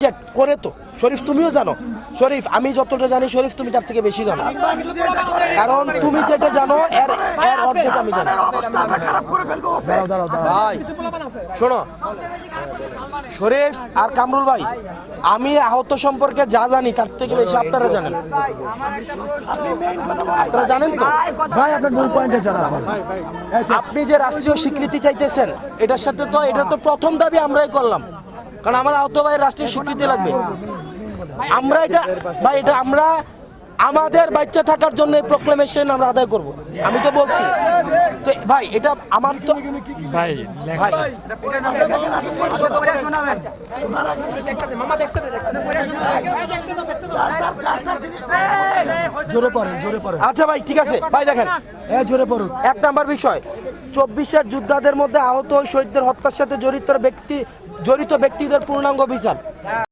check করে তো শরীফ তুমিও জানো শরীফ আমি যতটা জানি শরীফ তুমি তার থেকে বেশি জানো কারণ তুমি যেটা জানো এর এর অর্ধেক আমি জানি ভাই শোনো শরীফ আর কামরুল ভাই আমি আহত সম্পর্কে যা জানি তার থেকে বেশি আপনারা জানেন আপনারা জানেন তো ভাই আপনার মূল পয়েন্টে জানান আপনি যে রাষ্ট্রীয় স্বীকৃতি চাইতেছেন এটার সাথে তো এটা তো প্রথম দাবি আমরাই করলাম কারণ আমার আহত ভাই রাষ্ট্রীয় স্বীকৃতি লাগবে আমরা এটা ভাই এটা আমরা আমাদের বাচ্চা থাকার জন্য প্রোক্লেমেশন আমরা আদায় করব আমি তো বলছি তো ভাই এটা আমার তো ভাই ভাই জোরে পড়েন আচ্ছা ভাই ঠিক আছে ভাই দেখেন জোরে পড়ুন 1 নাম্বার বিষয় 24-এর যোদ্ধাদের মধ্যে আহত ও শহীদদের হত্যার সাথে জড়িত ব্যক্তিদের পূর্ণাঙ্গ বিচার